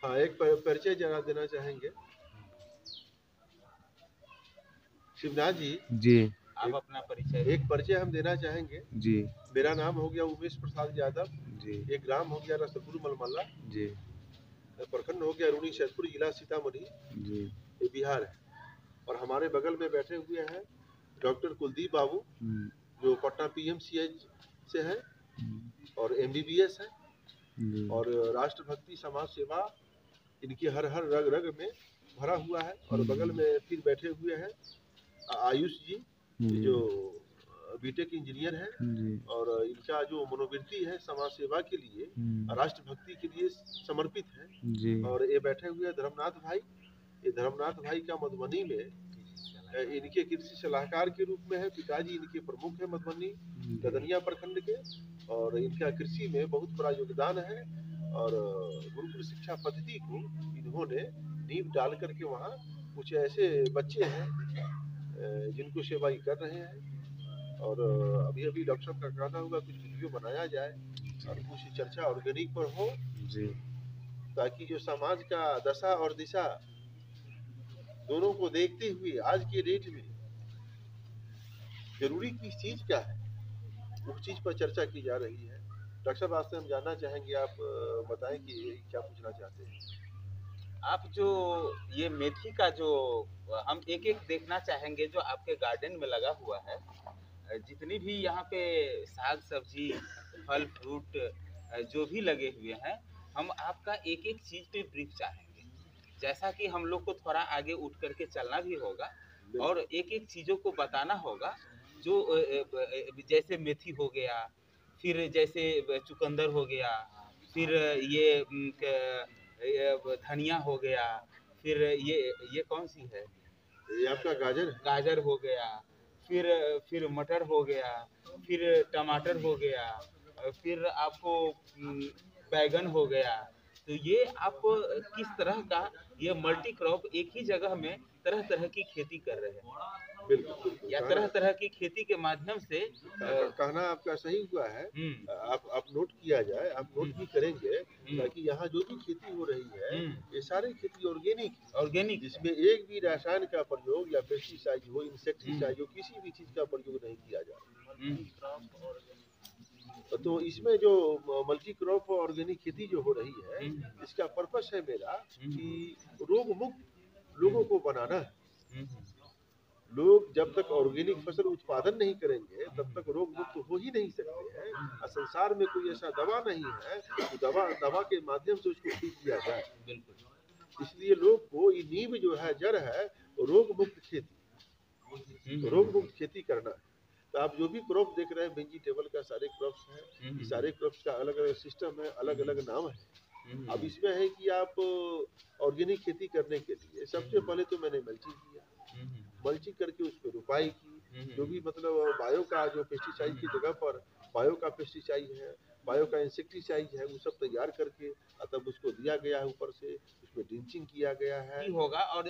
हाँ, एक परिचय जरा देना चाहेंगे शिवनाथ जी। जी। आप अपना परिचय एक परिचय हम देना चाहेंगे। जी। मेरा नाम हो गया उमेश प्रसाद यादव। जी। एक ग्राम हो गया रसलपुर मलमल्ला। जी। प्रखंड हो गया रूनी सैदपुर, जिला सीतामढ़ी। जी। ये बिहार है। और हमारे बगल में बैठे हुए हैं डॉक्टर कुलदीप बाबू, जो पटना पीएमसीएच से है और एमबीबीएस है और राष्ट्रभक्ति समाज सेवा इनकी हर हर रग रग में भरा हुआ है। और बगल में फिर बैठे हुए हैं आयुष जी, जो बीटेक इंजीनियर है और इनका जो मनोवृत्ति है समाज सेवा के लिए, राष्ट्रभक्ति के लिए समर्पित है। और ये बैठे हुए हैं धर्मनाथ भाई। ये धर्मनाथ भाई का मधुबनी में इनके कृषि सलाहकार के रूप में है। पिताजी इनके प्रमुख है मधुबनी गदनिया प्रखंड के, और इनका कृषि में बहुत बड़ा योगदान है। और गुरुकुल शिक्षा पद्धति को इन्होंने नींव डाल करके वहाँ कुछ ऐसे बच्चे हैं जिनको सेवाई कर रहे हैं। और अभी अभी डॉक्टर साहब का कहना होगा कुछ वीडियो बनाया जाए और कुछ चर्चा ऑर्गेनिक पर हो जी, ताकि जो समाज का दशा और दिशा दोनों को देखते हुए आज के डेट में जरूरी किस चीज क्या है, उस चीज पर चर्चा की जा रही है। डॉक्टर साहब आपसे हम जानना चाहेंगे, आप बताएं कि क्या पूछना चाहते हैं। आप जो ये मेथी का जो हम एक एक देखना चाहेंगे जो आपके गार्डन में लगा हुआ है, जितनी भी यहाँ पे साग सब्जी फल फ्रूट जो भी लगे हुए हैं, हम आपका एक एक चीज पे ब्रीफ चाहेंगे, जैसा कि हम लोग को थोड़ा आगे उठ करके चलना भी होगा और एक एक चीज़ों को बताना होगा। जो जैसे मेथी हो गया, फिर जैसे चुकंदर हो गया, फिर ये धनिया हो गया, फिर ये कौन सी है, ये आपका गाजर है। गाजर हो गया, फिर मटर हो गया, फिर टमाटर हो गया, फिर आपको बैगन हो गया। तो ये आप किस तरह का ये मल्टी क्रॉप एक ही जगह में तरह तरह की खेती कर रहे हैं, बिल्कुल या तरह तरह की खेती के माध्यम से कहना आपका सही हुआ है। आप नोट किया जाए, आप नोट भी करेंगे ताकि यहाँ जो भी खेती हो रही है ये सारी खेती ऑर्गेनिक, जिसमें एक भी रसायन का प्रयोग या पेस्टिसाइड हो, इंसेक्टिसाइड हो, किसी भी चीज का प्रयोग नहीं किया जा रहा। तो इसमें जो मल्टी क्रॉप ऑर्गेनिक खेती जो हो रही है, इसका पर्पस है मेरा कि रोग मुक्त लोगों को बनाना है। लोग जब तक ऑर्गेनिक फसल उत्पादन नहीं करेंगे तब तक रोग मुक्त हो ही नहीं सकते हैं। और संसार में कोई ऐसा दवा नहीं है कि दवा के माध्यम से उसको ठीक किया जाए। इसलिए लोग को ये नींव जो है, जड़ है, रोग मुक्त खेती, रोग मुक्त खेती करना है। तो आप जो भी क्रॉप देख रहे हैं वेजिटेबल का, सारे क्रॉप्स हैं, सारे क्रॉप्स का अलग अलग सिस्टम है, अलग अलग नाम है। अब इसमें है कि आप ऑर्गेनिक खेती करने के लिए सबसे पहले तो मैंने मल्चिंग किया, मल्चिंग करके उस पर रुपाई की, जो भी मतलब बायो का जो पेस्टिसाइड की जगह पर बायो का पेस्टिसाइड है, बायो का इंसेक्टिसाइड है, वो सब तैयार करके तब उसको दिया गया है, ऊपर से उसमें ड्रिंचिंग किया गया है होगा। और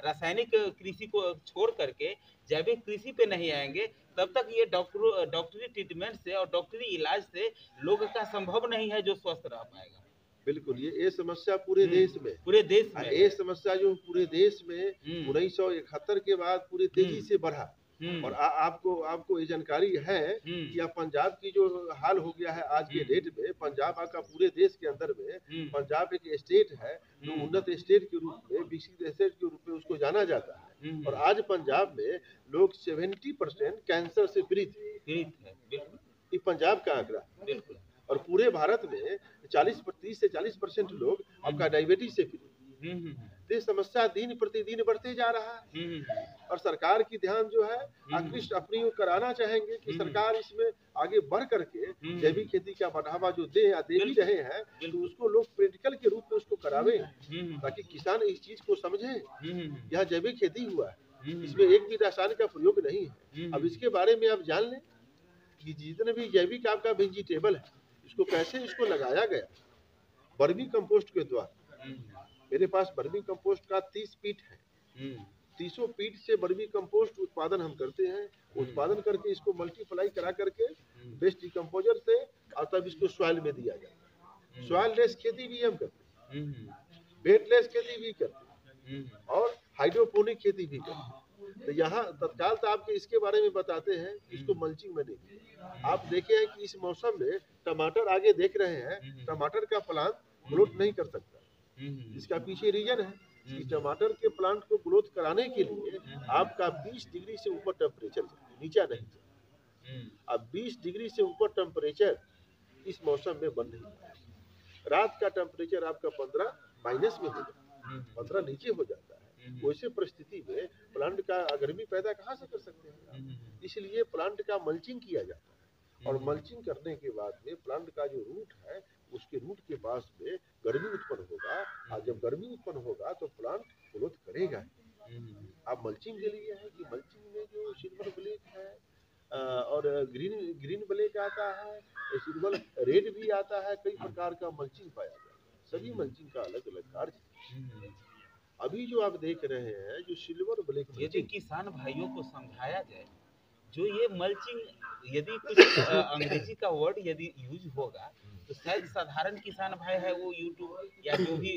रासायनिक कृषि को छोड़ करके जैविक कृषि पे नहीं आएंगे तब तक ये डॉक्टरी ट्रीटमेंट से और डॉक्टरी इलाज से लोग का संभव नहीं है जो स्वस्थ रह पाएगा। बिल्कुल, ये समस्या पूरे देश में, ये समस्या जो पूरे देश में 1971 के बाद पूरी तेजी से बढ़ा। और आपको ये जानकारी है कि अब पंजाब की जो हाल हो गया है आज के डेट में, पंजाब का पूरे देश के अंदर में पंजाब एक स्टेट है जो उन्नत स्टेट के रूप में, विकसित स्टेट के रूप में उसको जाना जाता है। और आज पंजाब में लोग 70% कैंसर से पीड़ित है, ये पंजाब का आंकड़ा। बिल्कुल। और पूरे भारत में 30 से 40% लोग आपका डायबिटीज से पीड़ित। ये समस्या दिन प्रतिदिन बढ़ते जा रहा है। और सरकार की ध्यान जो है आकृष्ट अपनी ओर कराना चाहेंगे कि सरकार इसमें आगे बढ़ करके जैविक खेती का बढ़ावा जो दे भी रहे हैं, तो उसको लोग प्रैक्टिकल के रूप में उसको करावे, ताकि किसान इस चीज को समझे। यह जैविक खेती हुआ है, इसमें एक भी रासायन का प्रयोग नहीं है। अब इसके बारे में आप जान लें कि जितने भी जैविक आपका वेजिटेबल है, इसको कैसे इसको लगाया गया, वर्मी कंपोस्ट के द्वारा। मेरे पास वर्मी कंपोस्ट का 30 पीट है, 30 पीट से वर्मी कंपोस्ट उत्पादन हम करते हैं। उत्पादन करके इसको मल्टीप्लाई करा करके बेस्ट डिकम्पोजर से और तब इसको सॉइल में दिया जाता है। सॉइल लेस खेती भी हम करते हैं। बेडलेस खेती भी करते हैं और हाइड्रोपोनिक खेती भी करते हैं। तो यहाँ तत्काल तो आपके इसके बारे में बताते हैं, इसको मल्चिंग में नहीं। आप देखे हैं कि इस मौसम में टमाटर आगे देख रहे हैं, टमाटर का प्लांट ग्रोथ नहीं कर सकता। इसका पीछे रीजन है कि टमाटर के प्लांट को ग्रोथ कराने के लिए आपका 20 डिग्री से ऊपर टेम्परेचर चाहिए, नीचा नहीं चाहिए। अब 20 डिग्री से ऊपर टेम्परेचर इस मौसम में बन नहीं पाएगा। रात का टेम्परेचर आपका 15 माइनस में हो जाता है, 15 नीचे हो जाता है। वैसे परिस्थिति में प्लांट का गर्मी पैदा कहाँ से कर सकते हैं? इसलिए प्लांट का मल्चिंग किया जाता है और मल्चिंग करने के बाद में प्लांट का जो रूट है उसके रूट के पास में गर्मी उत्पन्न होगा और जब गर्मी उत्पन्न होगा तो प्लांट ग्रोथ करेगा। आप मल्चिंग के लिए है कि मल्चिंग में जो सिल्वर ब्लेक है और ग्रीन ब्लेक आता है, सिल्वर रेड भी आता है, कई प्रकार का मल्चिंग पाया जाता है। सभी मल्चिंग का अलग अलग कार्य। अभी जो आप देख रहे हैं जो सिल्वर ब्लेक, यदि किसान भाइयों को समझाया जाए जो ये मल्चिंग, यदि कुछ अंग्रेजी का वर्ड यदि यूज होगा तो शायद साधारण किसान भाई है वो यूट्यूब या जो भी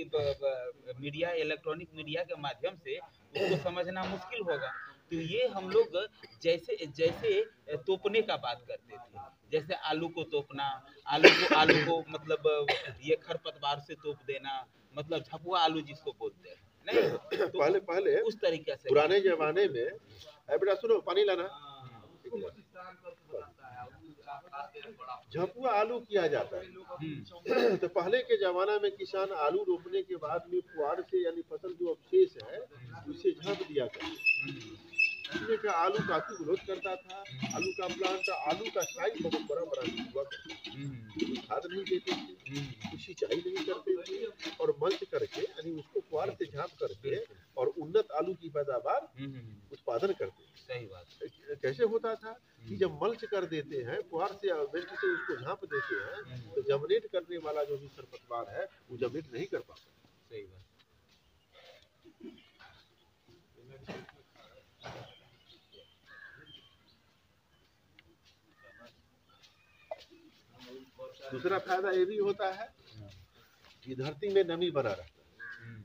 मीडिया, इलेक्ट्रॉनिक मीडिया के माध्यम से उसको समझना मुश्किल होगा। तो ये हम लोग जैसे जैसे तोपने का बात करते थे, जैसे आलू को तोपना, आलू को मतलब ये खरपतवार से तोप देना, मतलब झपुआ आलू जिसको बोलते हैं नहीं, तो पहले उस तरीके से पुराने जमाने में, बेटा सुनो पानी लाना, झपुआ आलू किया जाता है। तो पहले के जमाना में किसान आलू रोपने के बाद में पुआर से यानी फसल जो अवशेष है उसे झाँप दिया करते। इसमें का आलू काफी ग्रोथ करता था, आलू का प्लांट, आलू का साइज बहुत बड़ा बड़ा हुआ करता, खाद नहीं देते थे, कुछ सिंचाई नहीं करते थे और मल्च करके यानी उसको पुआर से झाँप करके और उन्नत आलू की पैदावार उत्पादन करते। सही बात। कैसे होता था कि जब मल्च कर देते हैं, पुआर से वेस्ट से उसको झाँप देते हैं तो जमनेट करने वाला जो भी खरपतवार है वो जमनेट नहीं कर पाता। सही बात। दूसरा फायदा ये भी होता है कि धरती में नमी बना रहता है।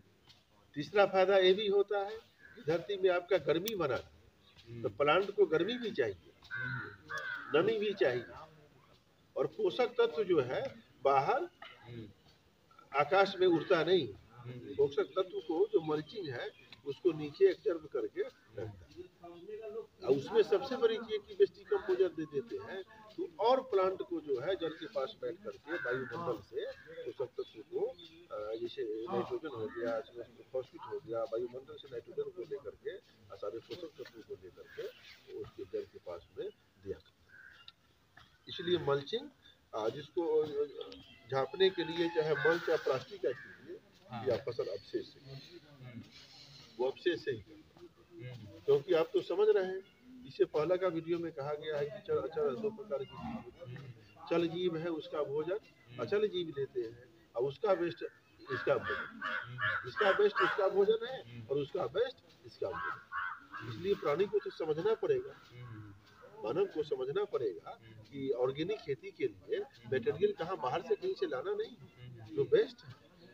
तीसरा फायदा ये भी होता है कि धरती में आपका गर्मी बना रहता है, तो प्लांट को गर्मी भी चाहिए, नमी भी चाहिए और पोषक तत्व जो है बाहर आकाश में उड़ता नहीं। पोषक तत्व को जो मल्चिंग है उसको नीचे एक्सर्व करके रखता है। उसमें सबसे बड़ी चीज की वेस्ट डिकम्पोजर दे देते हैं तो और प्लांट को जो है जल के पास बैठ करके वायुमंडल से पोषक तत्व को, जैसे नाइट्रोजन हो गया, फॉस्फेट हो गया, वायुमंडल से नाइट्रोजन को लेकर के सारे पोषक तत्वों को लेकर के उसके जल के पास में दिया। इसलिए मल्चिंग जिसको झाँपने के लिए चाहे मल्च या प्लास्टिक का कीजिए या फसल अवशेष से, वो अवशेष से ही करना। क्योंकि आप तो समझ रहे हैं, इससे पहले का वीडियो में कहा गया है कि अचल 2 प्रकार की चीज, चल जीव है उसका भोजन, अचल जीव लेते हैं और उसका वेस्ट इसका भोजन, इसका वेस्ट इसका भोजन है और उसका वेस्ट इसका भोजन। इसलिए प्राणी को तो समझना पड़ेगा, मानव को समझना पड़ेगा कि ऑर्गेनिक खेती के लिए मटेरियल कहाँ बाहर से कहीं से लाना नहीं, जो बेस्ट है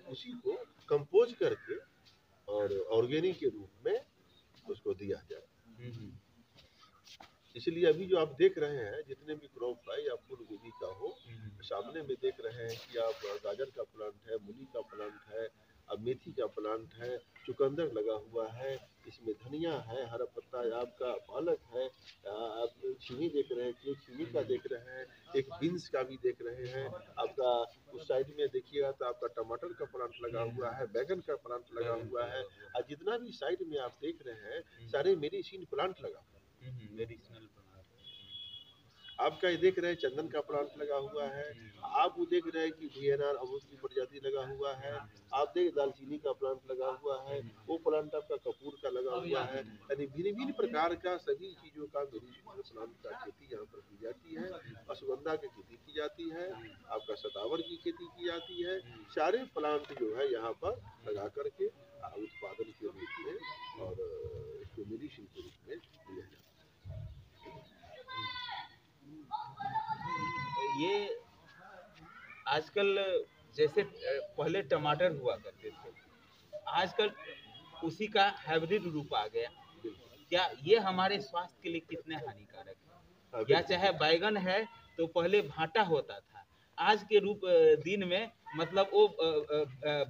उसी को कंपोज करके और ऑर्गेनिक के रूप में उसको दिया जाए। इसलिए अभी जो आप देख रहे हैं जितने भी क्रॉप है या फूल गोभी का हो, सामने में देख रहे हैं कि आप गाजर का प्लांट है, मूली का प्लांट है, अब मेथी का प्लांट है, चुकंदर लगा हुआ है, इसमें धनिया है, हरा पत्ता आपका पालक है, आप छीमी देख रहे हैं, एक छीमी का देख रहे हैं, एक बीन्स का भी देख रहे हैं, आपका उस साइड में देखिएगा तो आपका टमाटर का प्लांट लगा हुआ है, बैगन का प्लांट लगा हुआ है, और जितना भी साइड में आप देख रहे हैं सारे मेडिसिन प्लांट लगा हुआ है। मेडिसिनल आपका ये देख रहे हैं चंदन का प्लांट लगा हुआ है, आप वो देख रहे हैं कि DNR अमरूद की प्रजाति लगा हुआ है, आप देख दालचीनी का प्लांट लगा हुआ है, वो प्लांट आपका कपूर का लगा हुआ है। यानी भिन्न भिन्न प्रकार का सभी चीजों का मेडिसिनल प्लांट का खेती यहाँ पर की जाती है। अश्वगंधा की खेती की जाती है, आपका सतावर की खेती की जाती है, सारे प्लांट जो है यहाँ पर लगा करके उत्पादन के रूप में और इसको मेडिसिन के रूप में दिया जाता है। ये आजकल जैसे पहले टमाटर हुआ करते थे आजकल उसी का हाइब्रिड रूप आ गया। क्या ये हमारे स्वास्थ्य के लिए कितने हानिकारक है? या चाहे बैगन है तो पहले भाटा होता था, आज के रूप दिन में मतलब वो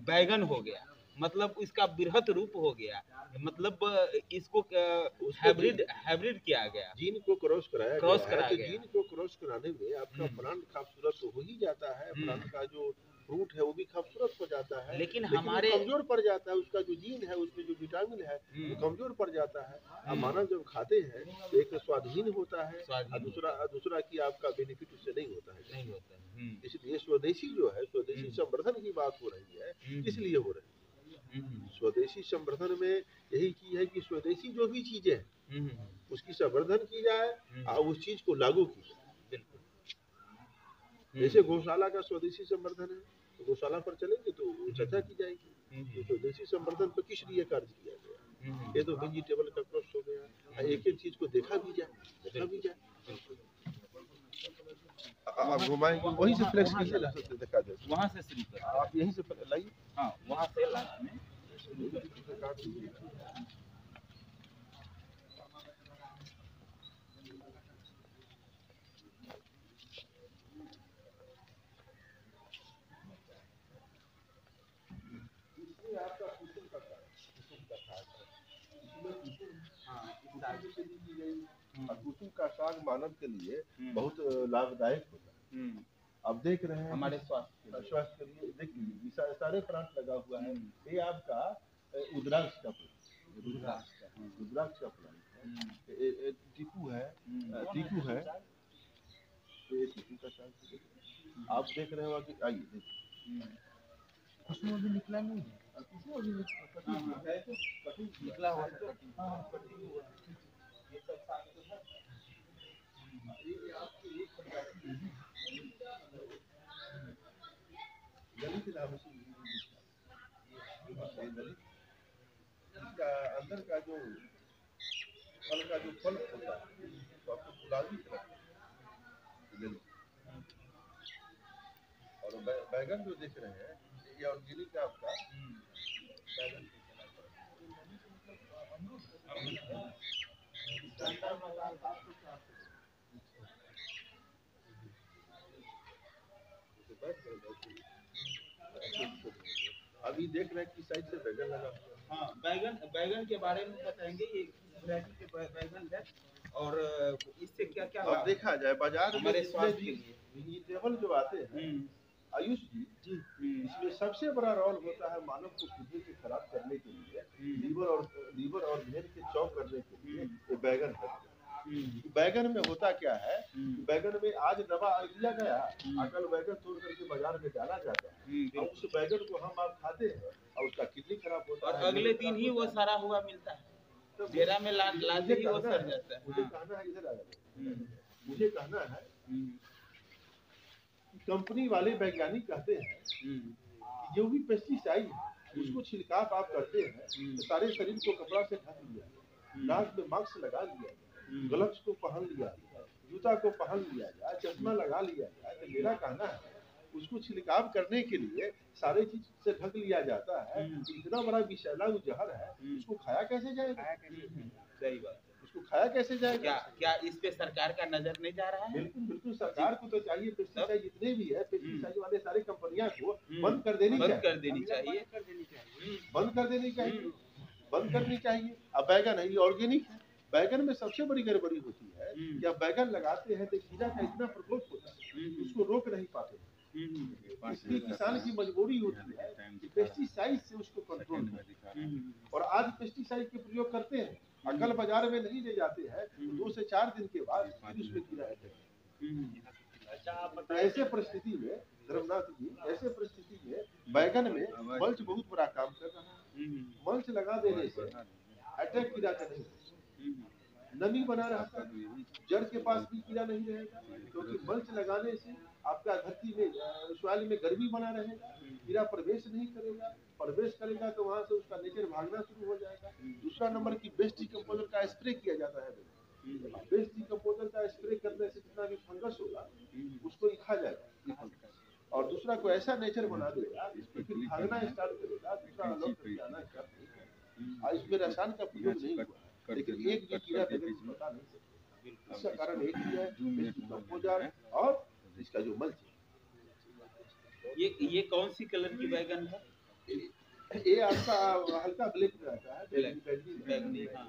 बैगन हो गया, मतलब इसका बृहत रूप हो गया, मतलब इसको हाइब्रिड हाइब्रिड किया गया, जीन को क्रॉस कराया गया है। तो जीन को क्रॉस कराने में आपका प्लांट खूबसूरत तो हो ही जाता है, प्लांट का जो फ्रूट है वो भी खूबसूरत हो जाता है, लेकिन हमारे कमजोर पड़ जाता है, उसका जो जीन है उसमें जो विटामिन है वो कमजोर पड़ जाता है। अब मानव जब खाते हैं तो एक स्वादहीन होता है और दूसरा की आपका बेनिफिट उससे नहीं होता है। इसलिए स्वदेशी जो है, स्वदेशी संवर्धन की बात हो रही है, इसलिए हो रही है। स्वदेशी संवर्धन में यही चीज है कि स्वदेशी जो भी चीजें हैं उसकी संवर्धन की जाए और उस चीज को लागू की जाए। जैसे गौशाला का स्वदेशी संवर्धन है, तो गौशाला पर चलेंगे तो चर्चा की जाएगी तो स्वदेशी संवर्धन पर किस लिए कार्य किया गया। ये तो वेजिटेबल का क्रॉस हो गया, एक एक चीज को देखा भी जाए। आप घुमाएंगे वहीं से फ्लेक्स कीजिए, दिखा दे, वहाँ से शुरू कर, आप यहीं से लाइए, हाँ वहाँ से लास्ट में कुसुम का साग मानव के लिए बहुत लाभदायक होता है। अब देख रहे हैं हमारे स्वास्थ्य के लिए, देख लीजिए सारे प्लांट लगा हुआ है। ये आपका रुद्राक्ष का प्लांट है, टीकू है, ये टीकू का साग आप देख रहे हो कि आइए देखिए, खुशबू अभी निकला नहीं है, खुशबू अभी निकला हुआ अंदर का जो फल होता है तो आपको गुलाबी कलर, और बैगन जो देख रहे हैं ये ऑर्गेनिक आपका बैगन अभी देख रहे हैं कि साइड से बैगन लगा। हाँ, बैगन के बारे में बताएंगे, ये वैरायटी के बैगन है और इससे क्या क्या अब देखा जाए बाजार में हमारे स्वास्थ्य के लिए वेजिटेबल जो आते हैं आयुष जी, इसमें सबसे बड़ा रोल होता है मानव को किडनी को खराब करने के लिए, लीवर और ब्रेन के चौक करने के लिए ये बैगन है। बैगन में होता क्या है, बैगन में आज दवा दिया गया, कल बैगन तोड़ करके बाजार में डाला जाता है और उस बैगन को हम आप खाते हैं और उसका किडनी खराब होता है, और अगले दिन ही वो सड़ा हुआ मिलता है, डेरा में लाते ही वो सड़ जाता है। मुझे कहना है, इधर आ जाए, मुझे कहना है कंपनी वाले वैज्ञानिक कहते हैं जो भी पेस्टिसाइड है उसको छिड़काव आप करते हैं तो सारे शरीर को कपड़ा से ढक लिया, नाक में मास्क लगा लिया, ग्लव्स को पहन लिया, जूता को पहन लिया जाए, चश्मा लगा लिया जाए, तो मेरा कहना है उसको छिड़काव करने के लिए सारे चीज से ढक लिया जाता है। इतना बड़ा विषैला जहर है, उसको खाया कैसे जाएगा? सही बात, उसको खाया कैसे जाएगा? क्या इस पे सरकार का नजर नहीं जा रहा है? बिल्कुल सरकार को तो चाहिए पेस्टिसाइड जितने भी है, पेस्टिसाइड वाले सारे कंपनियां को बंद कर देनी चाहिए। अब बैगन है, ये ऑर्गेनिक है, बैगन में सबसे बड़ी गड़बड़ी होती है कि आप बैगन लगाते हैं तो कीड़ा का इतना प्रकोप होता है उसको रोक नहीं पाते, इसलिए किसान की मजबूरी होती है कि पेस्टिसाइड से उसको कंट्रोल करें। और आज पेस्टिसाइड के प्रयोग करते हैं, कल बाजार में नहीं ले जाते हैं, 2 से 4 दिन के बाद फिर उसमें कीड़ा अटैक। ऐसे परिस्थिति में धर्मनाथ जी, ऐसे परिस्थिति में बैगन में मल्च बहुत बड़ा काम कर रहा है। मल्च लगा देने से अटैक कीड़ा का नहीं, नमी बना रहता है, जड़ के पास भी कीड़ा नहीं रहेगा, क्योंकि मल्च लगाने से आपका धरती में सॉइल में गर्मी बना रहेगा, कीड़ा प्रवेश नहीं करेगा, प्रवेश करेगा तो वहां से उसका नेचर भागना शुरू हो जाएगा। दूसरा नंबर की बेस्ट डिकम्पोजर का स्प्रे किया जाता है, बेस्ट डिकम्पोजर का स्प्रे करने से जितना भी फंगस होगा उसको ही खा जाएगा। और दूसरा को ऐसा नेचर बना देगा कि फिर भागना स्टार्ट करेगा, दूसरा अलग करके आना स्टार्ट करेगा। और इसमें रसायन का प्रयोग नहीं हुआ, लेकिन एक भी कीड़ा बैगन को बता नहीं सकता। इसका कारण एक ही है, कंपोजर और इसका जो मल्च। ये कौन सी कलर की बैगन है? ये आपका हल्का ब्लैक रहता है, बैगनी। हाँ,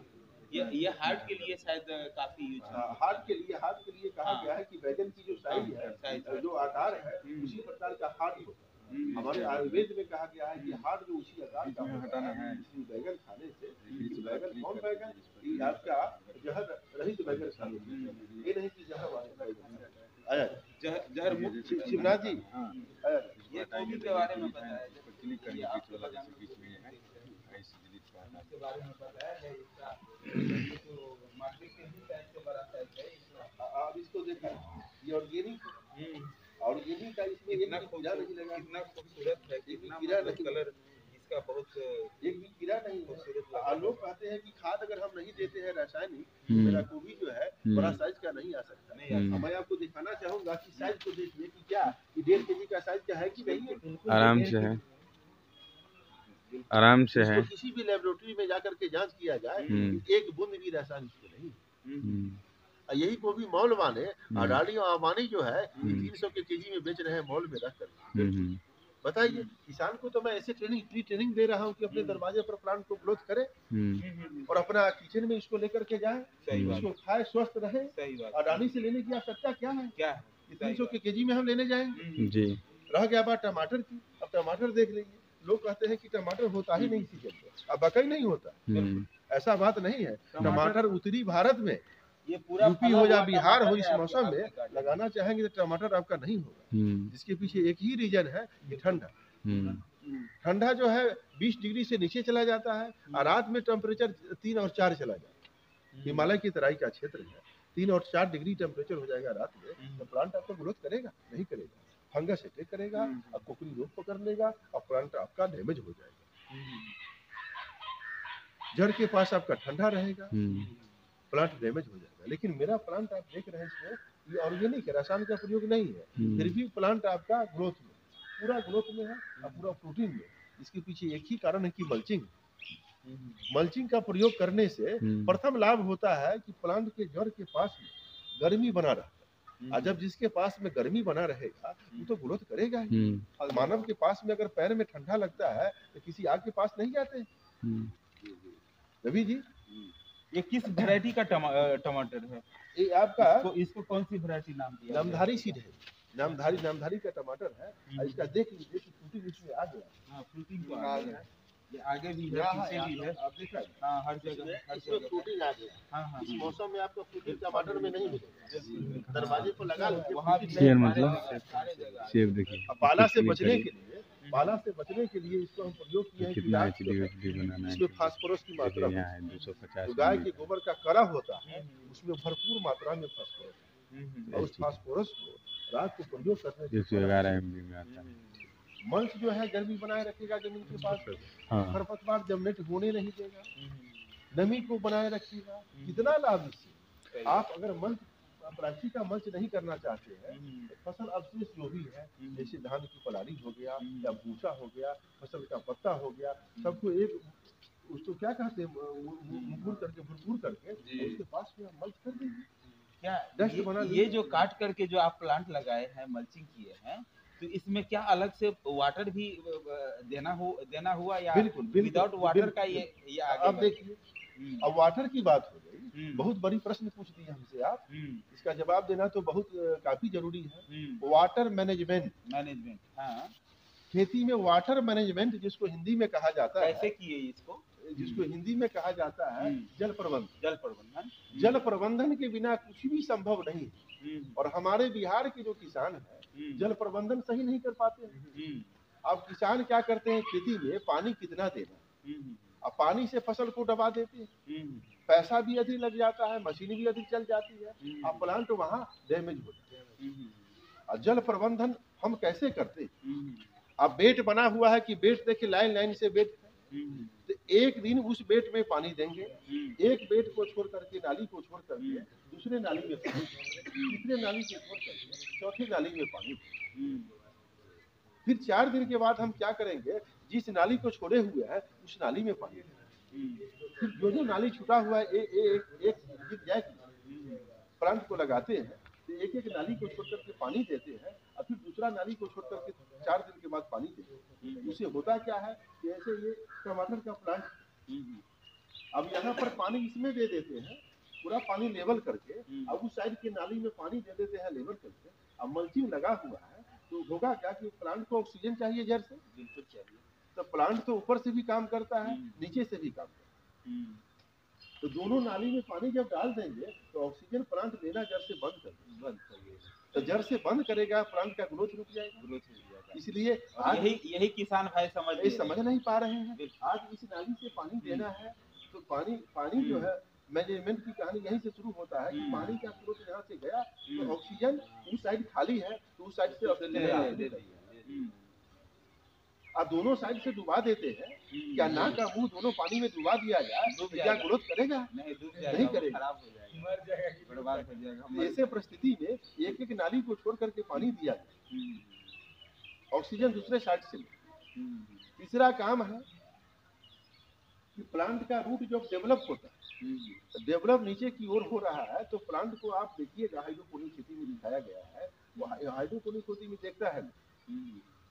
ये हार्ट के लिए शायद काफी यूज है। हार्ट के लिए कहा गया है कि बैगन की जो साइज है, जो आकार है, उसी प्रकार का हार्ट होता है। हमारे आयुर्वेद में कहा गया है कि हार्ट जो उसी आकार का हटाना है, इसलिए बैगन खाने से, बैगन कौन बैगन, ये आपका जहर रहित बैगन खाने से, ये नहीं कि जहर वाले बैगन। जहर मुक्त। शिवनाथ जी, ये गोभी के बारे में बताया, क्लिक करिए बीच वाला, जैसे बीच में है ऐसे डिलीट करना, इसके बारे में बताया है। इसका जो मार्केट के ही साइज से बड़ा साइज है। अब इसको देखा, ये ऑर्गेनिक का इसमें कितना कीड़ा नहीं लगा, कितना खूबसूरत है, कितना कलर इसका बहुत, एक भी कीड़ा नहीं है। लोग कहते हैं कि खाद अगर हम नहीं देते हैं रासायनिक, मेरा गोभी जो है बड़ा साइज का नहीं आ सकता। मैं आपको दिखाना चाहूंगा कि साइज को देखिए कि क्या 1.5 kg का साइज का है कि नहीं है। आराम से है, आराम से है। किसी भी लेबोरेटरी में जाकर के जांच किया जाए, एक बूंद भी रासायन इसमें नहीं। यही गोभी मॉल वाले अडानी और अम्बानी जो है 300 के केजी में बेच रहे हैं मॉल में रख कर। बताइए, किसान को तो मैं ऐसे ट्रेनिंग दे रहा हूँ कि अपने दरवाजे पर प्लांट को ग्रोथ करे और अपना किचन में इसको लेकर के जाए, इसको खाए, स्वस्थ रहे। अडानी से लेने की आवश्यकता क्या है? 300 के केजी में हम लेने जाएंगे जी। रह गया बात टमाटर की। अब टमाटर देख लीजिए, लोग कहते हैं कि टमाटर होता ही नहीं सीजन में, अब वाकई नहीं होता। ऐसा बात नहीं है। टमाटर उत्तरी भारत में, ये पूरा यूपी हो या बिहार हो, इस मौसम में लगाना चाहेंगे तो टमाटर आपका नहीं होगा। जिसके पीछे एक ही रीजन है, ये ठंडा। ठंडा जो है 20 डिग्री से नीचे चला जाता है और रात में टेम्परेचर 3 और 4 चला जाता है। हिमालय की तराई का क्षेत्र है, 3 और 4 डिग्री टेम्परेचर हो जाएगा रात में, तो प्लांट आपका ग्रोथ करेगा नहीं करेगा, फंगस अटैक करेगा और कोकरी रोग पकड़ लेगा और प्लांट आपका डैमेज हो जाएगा। जड़ के पास आपका ठंडा रहेगा, प्लांट डैमेज हो जाएगा। लेकिन मेरा प्लांट आप देख रहे हैं, इसमें ये ऑर्गेनिक है, रसायन का प्रयोग नहीं है, फिर भी प्लांट आपका ग्रोथ में, पूरा ग्रोथ में है और पूरा प्रोटीन में। इसके पीछे एक ही कारण है कि मल्चिंग। मल्चिंग का प्रयोग करने से प्रथम लाभ होता है कि प्लांट के जड़ के पास में गर्मी बना रहता है, और जब जिसके पास में गर्मी बना रहेगा वो तो ग्रोथ करेगा ही। मानव के पास में अगर पैर में ठंडा लगता है तो किसी आग के पास नहीं जाते। रवि जी, ये किस वैरायटी का टमाटर है? ये आपका इसको कौन सी वैरायटी नाम दिया? नामधारी सीड है, नामधारी का टमाटर है। इसका देख लीजिए कि फ्रूटिंग इसमें आ गया। हां, फ्रूटिंग तो आ गया है, ये आगे भी है, पीछे भी है। आप देख रहे हैं, हां, हर जगह फ्रूटिंग आ गया। हां, इस मौसम में आपको फ्रूटिंग टमाटर में नहीं मिलेगा। दरवाजे को लगा लीजिए, वहां शेर मतलब सेब देखिए। पाला से बचने के लिए इसको हम प्रयोग किए हैं। कितना एचडी बनाना है, इसमें फास्फोरस की मात्रा यहाँ है 250। जो गाय के गोबर का कड़ा होता है उसमें भरपूर मात्रा में फास्फोरस है, और उस फास्फोरस को रात को प्रयोग करने से 111 MB में आता है। मंच जो है गर्मी बनाए रखेगा जमीन के पास, खरपतवार जमनेट होने नहीं देगा, नमी को बनाए रखेगा। कितना लाभ इससे। आप अगर मंच प्लास्टिक का मंच नहीं करना चाहते हैं, फसल अवशेष जो भी है, जैसे धान की पलारी हो गया या भूसा हो गया, फसल का पत्ता हो गया, सबको एक उसको क्या कहते हैं, भरपूर करके उसके पास में मल्च कर दीजिए। क्या डस्ट बना ये जो काट करके जो आप प्लांट लगाए हैं, मल्चिंग किए हैं, तो इसमें क्या अलग से वाटर भी देना हुआ या बिल्कुल विदाउट वाटर का ये आगे? अब देखिए, अब वाटर की बात हो गई, बहुत बड़ी प्रश्न पूछ दी हमसे आप। इसका जवाब देना तो बहुत काफी जरूरी है। वाटर मैनेजमेंट, हाँ, खेती में वाटर मैनेजमेंट जिसको हिंदी में कहा जाता है, कैसे किए इसको, जिसको हिंदी में कहा जाता है जल प्रबंधन। जल प्रबंधन के बिना कुछ भी संभव नहीं है। और हमारे बिहार के जो किसान है जल प्रबंधन सही नहीं कर पाते हैं। अब किसान क्या करते हैं, खेती में पानी कितना देना, अब पानी से फसल को दबा देते हैं, पैसा भी अधिक लग जाता है, मशीन भी अधिक चल जाती है, अब प्लांट वहाँ डैमेज हो जाता है। और जल प्रबंधन हम कैसे करते हैं, अब बेट बना हुआ है कि बेट देखिए लाइन से बेट है, तो एक दिन उस बेट में पानी देंगे, एक बेट को छोड़ करके, नाली को छोड़ करके दूसरे नाली में पानी, तीसरे नाली को छोड़ करके चौथी नाली में पानी। फिर 4 दिन के बाद हम क्या करेंगे, जिस नाली को छोड़े हुए हैं उस नाली में पानी फिर जो नाली छूटा हुआ है एक गिर जाएगी। प्लांट को लगाते हैं तो एक एक नाली को छोड़ करके पानी देते हैं और फिर दूसरा नाली को छोड़ करके 4 दिन के बाद पानी देते हैं। उससे होता क्या है कि ऐसे ये टमाटर का प्लांट, अब यहाँ पर पानी इसमें दे देते हैं पूरा पानी लेवल करके, अब उस साइड के नाली में पानी दे देते हैं लेवल करके। अब मल्चिंग लगा हुआ है तो होगा क्या कि प्लांट को ऑक्सीजन चाहिए जड़ से, बिल्कुल चाहिए, तो प्लांट तो ऊपर से भी काम करता है नीचे से भी काम करता है। तो दोनों नाली में पानी जब डाल देंगे तो ऑक्सीजन प्लांट लेना जड़ से बंद कर देगा, तो जड़ से बंद करेगा, प्लांट का ग्रोथ रुक जाएगा। इसलिए आज यही किसान भाई समझ नहीं पा रहे हैं। आज इस नाली से पानी देना है तो पानी जो है मैनेजमेंट की कहानी यहीं से शुरू होता है कि पानी का स्रोत यहाँ से गया तो ऑक्सीजन उस साइड खाली है तो उस साइड से ऑक्सीजन आप दोनों साइड से डुबा देते हैं। क्या नाक का मुंह दोनों पानी में डुबा दिया जाए तो क्या ग्रोथ करेगा? नहीं करेगा, खराब हो जाएगा, मर जाएगा, बर्बाद हो जाएगा। ऐसे परिस्थिति में एक एक नाली को छोड़ करके पानी दिया जाए, ऑक्सीजन दूसरे साइड से। तीसरा काम है कि प्लांट का रूट जब डेवलप होता है, डेवलप नीचे की ओर हो रहा है तो प्लांट को आप देखिएगा, हाइड्रोपोनिक खेती में दिखाया गया है। वो हाइड्रोपोनिक खेती में देखता है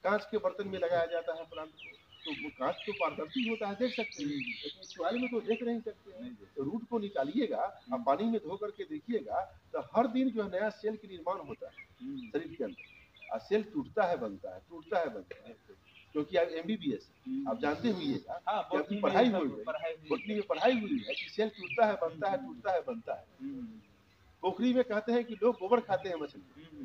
कांच के बर्तन में लगाया जाता है प्लांट को, तो वो कांच तो पारदर्शी होता है, देख सकते हैं, लेकिन सॉइल में तो देख नहीं सकते हैं। तो रूट को निकालिएगा और पानी में धो करके देखिएगा तो हर दिन जो है नया सेल का निर्माण होता है शरीर के अंदर, और सेल टूटता है बनता है, टूटता है बनता है। क्योंकि आप MBBS आप जानते हुईएगा, आपकी पढ़ाई हुई है, बोटनी में पढ़ाई हुई है कि सेल टूटता है बनता है, टूटता है बनता है। पोखरी में कहते हैं कि लोग गोबर खाते हैं,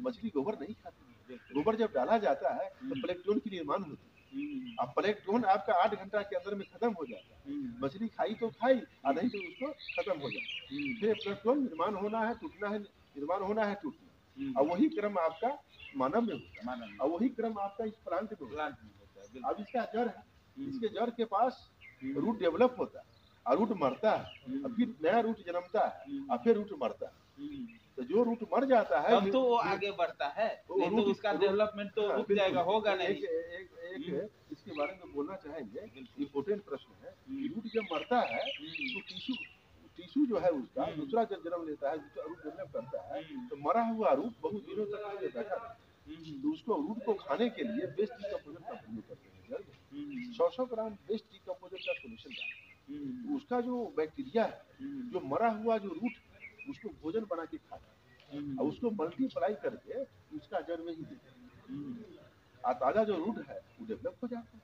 मछली गोबर नहीं खाती। गोबर जब डाला जाता है तो प्लेंकटन की निर्माण होती है। अब प्लेंकटन आपका 8 घंटा के अंदर में खत्म हो जाता है। मछली खाई तो खाई और नहीं तो उसको खत्म हो जाता है। फिर प्लेंकटन निर्माण होना है, टूटना है, निर्माण होना है, टूटना। और वही क्रम आपका मानव में होता है, और वही क्रम आपका इस प्लांट में होता है। अब इसका जड़ है, इसके जड़ के पास रूट डेवलप होता है और रूट मरता है, और फिर नया रूट जन्मता है और फिर रूट मरता है। तो जो रूट मर जाता है तब तो वो आगे बढ़ता है, नहीं तो उसका डेवलपमेंट तो रुक जाएगा, होगा नहीं। एक इसके बारे में बोलना चाहेंगे, इम्पोर्टेंट प्रश्न है। रूट जब मरता है तो टिश्यू जो है उसका दूसरा जब जन्म लेता है, दूसरा रूट डेवलप करता है, तो मरा हुआ रूट बहुत दिनों तक बैठा रहता है। तो उसको रूट को खाने के लिए बेस्ट डिकम्पोजर का प्रयोग करते हैं। 100 ग्राम बेस्ट डिकम्पोजर का सोल्यूशन डालते हैं। उसका जो बैक्टीरिया है, जो मरा हुआ जो रूट, उसको भोजन बना के खाता है और उसको मल्टीप्लाई करके उसका जड़ में ही देते हैं, और ताजा जो रूट है वो डेवलप हो जाता है।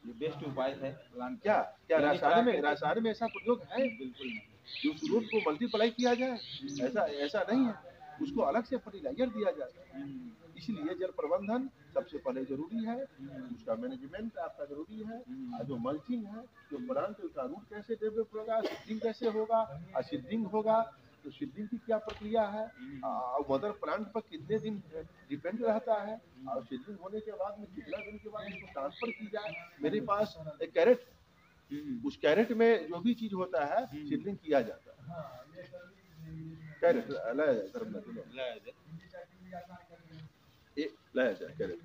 ये बेस्ट उपाय है। क्या रसायन में ऐसा प्रयोग है? बिल्कुल नहीं। उस रूट को मल्टीप्लाई किया जाए, ऐसा नहीं है। उसको अलग से फर्टिलाइजर दिया जाता है। इसलिए जल प्रबंधन सबसे पहले जरूरी है, उसका मैनेजमेंट आपका जरूरी है। और जो मल्चिंग है, जो प्लांट का रूट कैसे डेवलप होगा, सीडिंग कैसे होगा, और सीडिंग होगा तो सीडिंग की क्या प्रक्रिया है, और मदर प्लांट पर कितने दिन डिपेंड रहता है, और सीडिंग होने के बाद में कितना दिन के बाद उसको ट्रांसफर की जाए। मेरे पास एक कैरेट, उस कैरेट में जो भी चीज होता है सीडिंग किया जाता है। कैरेट लाया जाए कैरेट।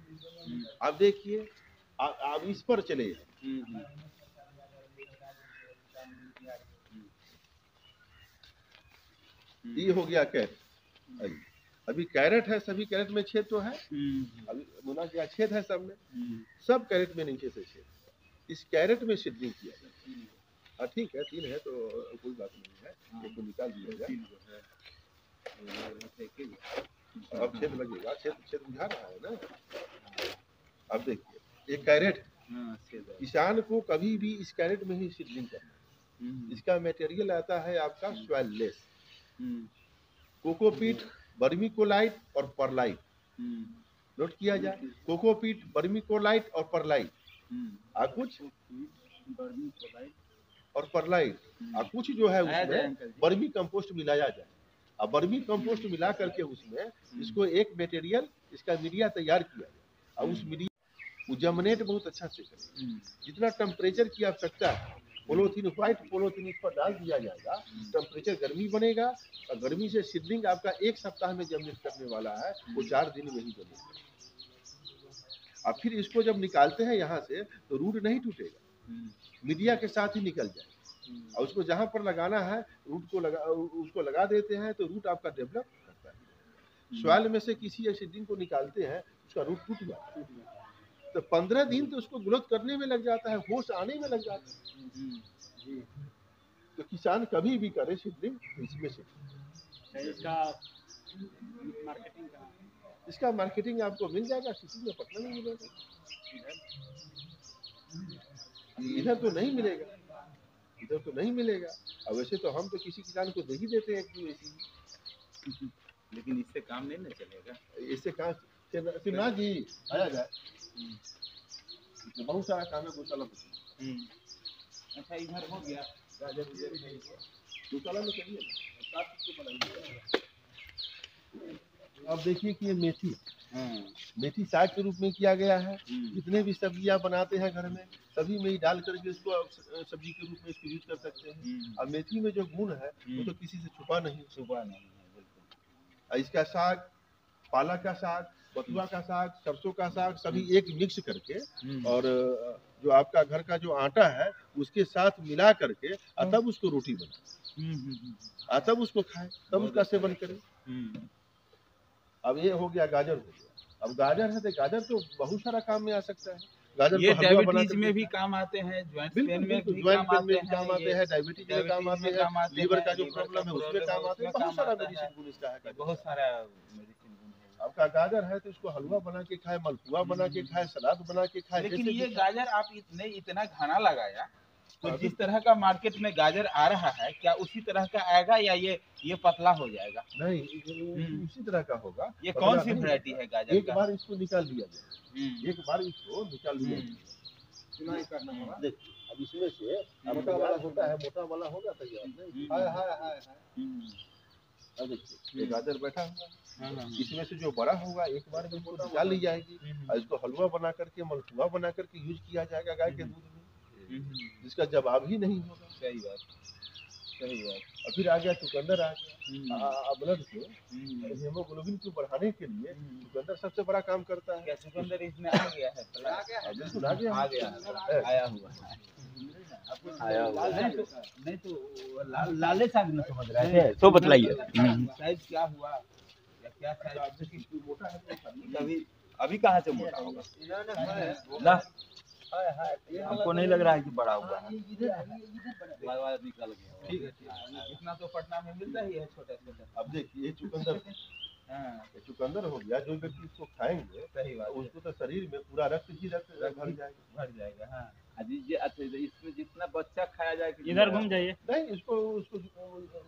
आप देखिए, आप इस पर चले, ये हो गया कैरेट। अभी कैरेट है, सभी कैरेट में छेद तो है, अभी मुना क्या छेद है सब में, सब कैरेट में नीचे से छेद। इस कैरेट में सीडलिंग किया जाए। ठीक है, 3 है तो कोई बात नहीं है, इसको निकाल दिया जाए। अब छेद लगेगा, छेद बुझा रहा है ना। अब देखिए, एक कैरेट, किसान को कभी भी इस कैरेट में ही सीडलिंग करना है। इसका मटेरियल आता है आपका सॉइल लेस, कोकोपीट, वर्मीकोलाइट और परलाइट। नोट किया जाए, कोकोपीट, वर्मीकोलाइट और परलाइट। कुछ और परलाइट, कुछ जो है उसमें वर्मी कंपोस्ट मिलाया जाए। अब वर्मी कंपोस्ट मिला करके उसमें इसको एक मटेरियल, इसका मीडिया तैयार किया जाए, और उस मीडिया वो जमनेट बहुत अच्छा से करे। जितना टेम्परेचर की आवश्यकता है, पोलोथीन, व्हाइट पोलोथीन इस पर डाल दिया जाएगा। टेम्परेचर गर्मी बनेगा, और गर्मी से सीडलिंग आपका 1 सप्ताह में जमनेट करने वाला है, वो 4 दिन में ही जमेगा। अब फिर इसको जब निकालते हैं यहाँ से तो रूट नहीं टूटेगा, मीडिया के साथ ही निकल जाए, और उसको जहाँ पर लगाना है उसको लगा देते हैं तो रूट आपका डेवलप करता है। सॉइल में से किसी सीडलिंग को निकालते हैं उसका रूट टूट जाता है, तो 15 दिन तो उसको ग्रोथ करने में लग जाता है, होश आने में लग जाता है। तो किसान कभी भी करे सीडलिंग इसमें से। इसका मार्केटिंग आपको मिल जाएगा, सिटी में पटना में मिलेगा, इधर तो नहीं मिलेगा, इधर तो नहीं मिलेगा। और वैसे तो हम तो किसी किसान को दे ही देते हैं कि ऐसी, लेकिन इससे काम नहीं ना चलेगा। इससे काम शिवनाथ जी आया जाए, बहुत सारा काम है गौशाला में। अच्छा इधर हो गया गौशाला में चलिए। अब देखिए कि ये मेथी साग के रूप में किया गया है। जितने भी सब्जियां बनाते हैं घर में सभी में ही डाल करके इसको सब्जी के रूप में इसको यूज कर सकते हैं। और मेथी में जो गुण है वो तो किसी से छुपा नहीं है बिल्कुल। इसका साग, पालक का साग, बथुआ का साग, सरसों का साग सभी एक मिक्स करके और जो आपका घर का जो आटा है उसके साथ मिला करके तब उसको रोटी बनाए, तब उसको खाए, तब उसका सेवन करें। अब ये हो गया गाजर हो गया। अब गाजर है तो गाजर तो बहुत सारा काम में आ सकता है। गाजर ये तो डायबिटीज में भी काम आते हैं, ज्वाइंट पेन में भी काम आते हैं, डायबिटीज में काम आते हैं, लीवर का जो प्रॉब्लम है उसमें काम आते हैं, बहुत सारा मेडिसिन गुण इसका है, बहुत सारा मेडिसिन गुण है। आपका गाजर है तो इसको हलवा बना के खाए, मलपुआ बना के खाए, सलाद बना के खाए। लेकिन ये गाजर आप इतना घना लगाया तो जिस तरह का मार्केट में गाजर आ रहा है क्या उसी तरह का आएगा या ये पतला हो जाएगा? नहीं, उसी तरह का होगा। ये कौन सी वैरायटी है गाजर? एक बार इसको निकाल लिया जाए, एक बार इसको निकाल लिया जाए। देख अब इसमें से मोटा वाला होता है, मोटा वाला होगा तैयार। अब देखिए ये गाजर बैठा हुआ है, इसमें से जो बड़ा होगा एक बार में इसको निकाल ली जाएगी और इसको हलवा बना करके, मलपुआ बना करके यूज किया जाएगा गाय के दूध में, जिसका जवाब ही नहीं होगा। सही बात, सही बात। और फिर आ गया चुकंदर, आ गया ब्लड को, हेमोग्लोबिन को बढ़ाने के लिए चुकंदर सबसे बड़ा काम करता है। क्या चुकंदर इसमें आ गया है? बिल्कुल आ गया, आया हुआ है, आया हुआ है। नहीं तो लाले साग में समझ रहे थे तो बतलाइए साइज क्या हुआ या क्या साइज? मोटा है अभी अभी कहाँ से मोटा होगा? हमको नहीं लग रहा है कि बड़ा हुआ है। निकल गया। ठीक है, इतना तो पटना में मिलता ही है छोटे छोटे। अब देखिए चुकंदर, ये चुकंदर हो गया, जो व्यक्ति इसको खाएंगे सही बात, उसको तो शरीर में पूरा रक्त भर जाएगा। हाँ इसमें जितना बच्चा खाया जाए। इधर घूम जाइए, नहीं इसको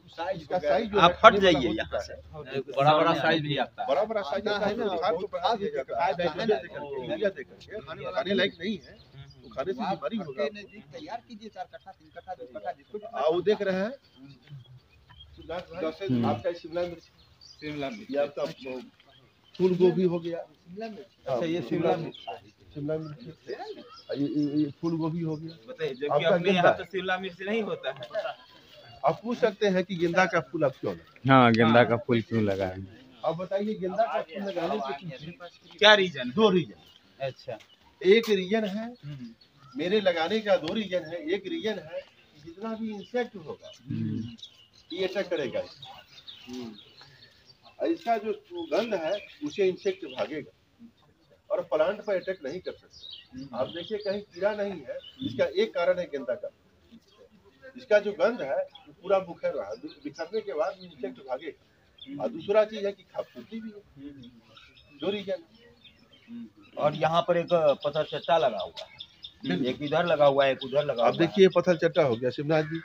साइज का साइज आप हट जाइए यहाँ से, बड़ा बड़ा साइज भी आता है, बड़ा बड़ा साइज आता है ना, आपको बढ़ा देगा खाने लायक नहीं है, खाने से बीमारी होगा। तैयार कीजिए 4 कट्ठा 3 कट्ठा 2 कट्ठा जिसको वो देख रहे हैं आपका शिमला मिर्च, ये आपका फूल गोभी हो गया। अच्छा ये शिमला मिर्च ये फूल गोभी हो गया। बताइए, जबकि अपने यहाँ तो शिमला मिर्च नहीं होता है। आप पूछ सकते हैं कि गेंदा का फूल आप क्यों लगाए? हाँ गेंदा का फूल क्यों लगाए? अब बताइए गेंदा का फूल लगाने के क्या रीजन? 2 रीजन। अच्छा, एक रीजन है मेरे लगाने का, 2 रीजन है। एक रीजन है जितना भी इंसेक्ट होगा ये अटैक करेगा, इसका जो गंध है उसे इंसेक्ट भागेगा और प्लांट पर अटैक नहीं कर सकता। आप देखिए कहीं कीड़ा नहीं है, इसका एक कारण है गेंदा का, इसका जो गंध है वो पूरा बिखर रहा है, बिखरने के बाद इंसेक्ट भागेगा। और दूसरा चीज है कि खूबसूरती भी है, 2 रीजन। और यहाँ पर एक पत्थर चट्टा लगा हुआ है, एक इधर लगा हुआ है, एक उधर लगा हुआ है। आप देखिए पत्थर चट्टा हो गया शिवनाथ जी।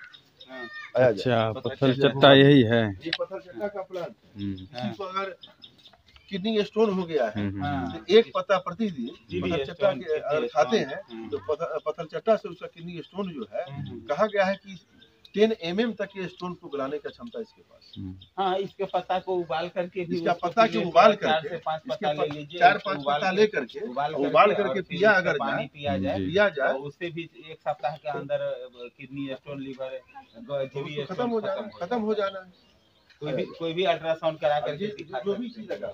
अच्छा पत्थर चट्टा यही है, ये पत्थर चट्टा का प्लांट। किसी को अगर किडनी स्टोन हो गया है तो एक पत्ता प्रतिदिन पत्थर चट्टा के अगर खाते हैं तो पत्थर चट्टा से उसका किडनी स्टोन जो है, कहा गया है कि 10 mm तक के स्टोन को गलाने का क्षमता इसके पास। हाँ, इसके पत्ता को उबाल करके भी, इसका पत्ता को उबाल करके 4 से 5 पत्ता ले लीजिए, 4-5 पत्ता ले करके उबाल करके पिया अगर पानी पिया जाए तो उससे भी 1 सप्ताह के अंदर किडनी स्टोन, लीवर, खत्म हो जाना है। कोई भी अल्ट्रासाउंड करा करके जो भी चीज लगा,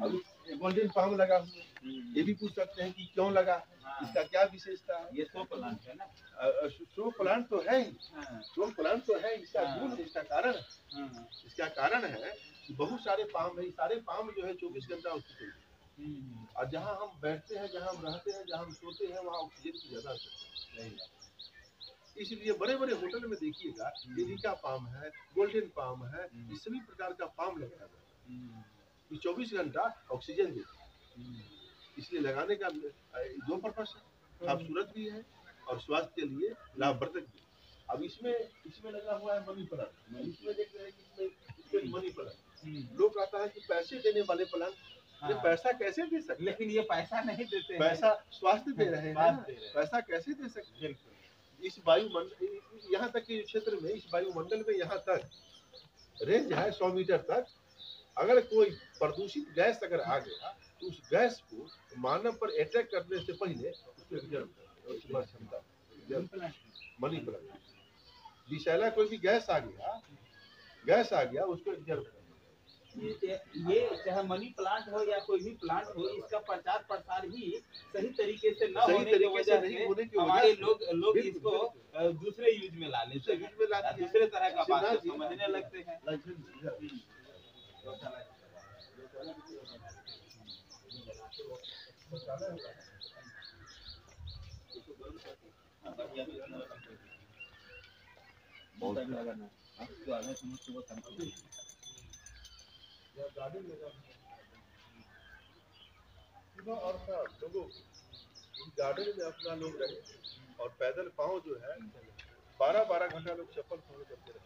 अभी गोल्डन पाम लगा हुआ, ये भी पूछ सकते हैं कि क्यों लगा, इसका क्या विशेषता है। ये शो प्लांट है ना, शो प्लांट तो है ही, शो प्लांट तो है, इसका गुण, इसका कारण, इसका कारण है कि बहुत सारे पाम है, सारे पाम जो है 24 घंटा ऑक्सीजन, और जहाँ हम बैठते हैं, जहाँ हम रहते हैं, जहाँ हम सोते हैं, वहाँ ऑक्सीजन की ज्यादा आवश्यकता है। इसलिए बड़े बड़े होटल में देखिएगा एरिका पाम है, गोल्डन पाम है, इस सभी प्रकार का पाम लगाया जाता है, 24 घंटा ऑक्सीजन देता है। इसलिए लगाने का दो पर्पस है, खूबसूरत भी है और स्वास्थ्य के लिए लाभप्रदक भी। अब इसमें लगा हुआ है मनी प्लांट, इसमें देख रहे हैं कि इसमें मनी प्लांट, लोग कहता है कि पैसे देने वाले प्लांट, ये पैसा कैसे दे सकते, लेकिन ये पैसा नहीं देते, पैसा स्वास्थ्य दे रहे हैं, पैसा कैसे दे सकते। इस वायुमंडल, यहाँ तक के क्षेत्र में, इस वायुमंडल में यहाँ तक रेंज है 100 मीटर तक, अगर कोई प्रदूषित गैस अगर आ गया तो उस गैस को मानव पर अटैक करने से पहले उसको एग्जर्व करते हैं, क्षमता मनी प्लांट। विषैला कोई भी गैस आ गया उसको एग्जर्व करते हैं। ये चाहे मनी प्लांट हो या कोई भी प्लांट हो, इसका प्रचार प्रसार ही सही तरीके से न होने की वजह से हमारे लोग इसको दूसरे यूज में ला लेते हैं, दूसरे तरह का बात समझने लगते हैं। और लोगों गार्डन में अपना लोग रहे और पैदल पाँव जो है 12-12 घंटा लोग चप्पल खोल करते रहे,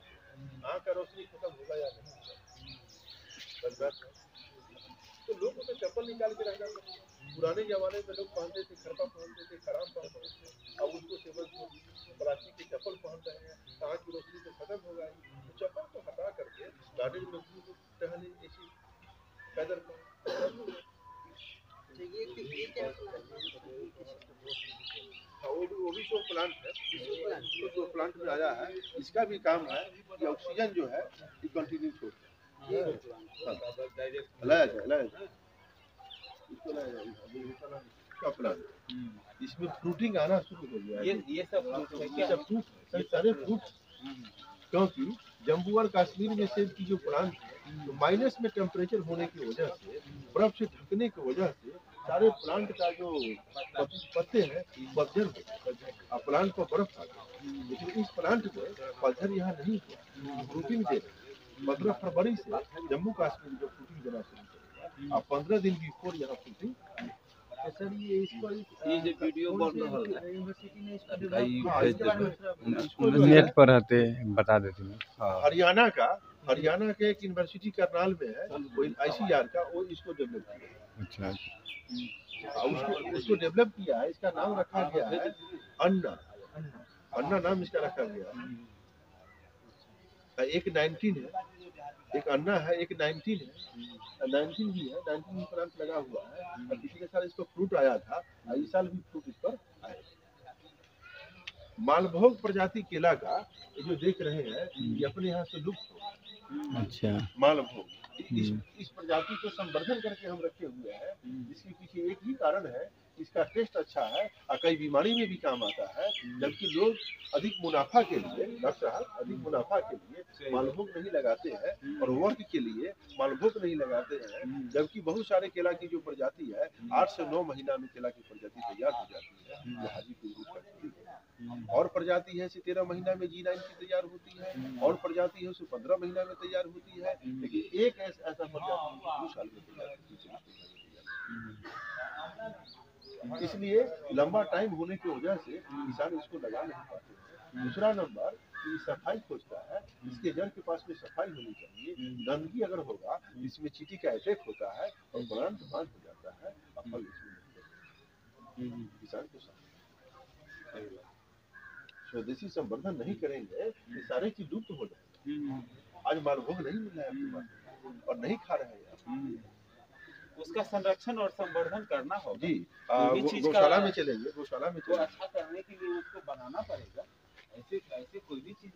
आँख का रोशनी खत्म होगा या नहीं, तो लोग तो चप्पल निकाल के रखना। पुराने जमाने में लोग पहनते थे, खरपा पहनते थे, खराब पहनते थे, अब उसको केवल प्लास्टिक के चप्पल पहन रहे हैं, आँख की रोशनी तो खत्म हो गई। तो चप्पल को हटा करके गार्डन में टहले, ऐसी पैदल वो भी शो प्लांट है, शो प्लांट में आया है। इसका भी काम है कि ऑक्सीजन जो है ये कंटिन्यू छोड़ता है, लाया जाए इसको प्लांट। इसमें फ्रूटिंग आना शुरू हो गया है, ये सब फ्रूट, सारे फ्रूट, क्योंकि जम्मू और कश्मीर में सेब की जो प्लांट है, तो माइनस में टेम्परेचर होने की वजह से, बर्फ से ढकने की वजह से सारे प्लांट का जो पत्ते हैं पतझड़ हो, और प्लांट को बर्फ आ गया। लेकिन इस प्लांट में पतझड़ यहाँ नहीं हुआ, फ्रूटिंग दे रहे। 15 फरवरी से जम्मू कश्मीर जो फ्रूटिंग देना शुरू करेगा, और 15 दिन बिफोर यहाँ फ्रूटिंग। सर ये वीडियो बन रहा है, नेट पर रहते बता देते हैं। हरियाणा के एक यूनिवर्सिटी करनाल में है, कोई ICR का, वो इसको डेवलप किया। अच्छा, उसको डेवलप किया है। इसका नाम रखा गया है अन्ना नाम इसका रखा गया है। एक 19 है, एक अन्ना है, एक 19 है, 19 भी है, 19 प्लांट लगा हुआ है। पिछले साल इसको फ्रूट आया था, इस साल भी फ्रूट इस पर आया। मालभोग प्रजाति केला का ये जो देख रहे हैं, ये अपने यहाँ से लुप्त हो। अच्छा, मालभोग इस प्रजाति को संवर्धन करके हम रखे हुए हैं। इसके पीछे एक ही कारण है, इसका टेस्ट अच्छा है और कई बीमारी में भी काम आता है। जबकि लोग अधिक मुनाफा के लिए, डॉक्टर साहब, अधिक मुनाफा के लिए मालभोग नहीं लगाते हैं और वर्क के लिए मालभोग नहीं लगाते हैं। जबकि बहुत सारे केला की जो प्रजाति है, 8 से 9 महीना में केला की प्रजाति तैयार हो जाती है, जो हाजीपुर रूट करती है। और प्रजाति है 13 महीना में G9 की तैयार होती है, और प्रजाति है 15 महीना में तैयार होती है। लेकिन एक ऐसा प्रजाति 2 साल में तैयार होती है। इसलिए लंबा टाइम होने की वजह से किसान इसको लगा नहीं पाते। दूसरा नंबर, सफाई खोजता है, इसके जड़ के पास में सफाई होनी चाहिए। गंदगी अगर होगा, इसमें चींटी का अटैक होता है और प्लांट हो जाता है, फल इसमें किसान को स्वदेशी संवर्धन नहीं करेंगे, ये सारे चीज लुप्त हो जाएंगे। आज मालभोग नहीं मिल रहा है आपके पास और नहीं खा रहे हैं, उसका संरक्षण और संवर्धन करना होगा जी। गौशाला में चलेंगे, गौशाला में अच्छा करने के लिए उसको बनाना पड़ेगा। ऐसे कोई भी चीज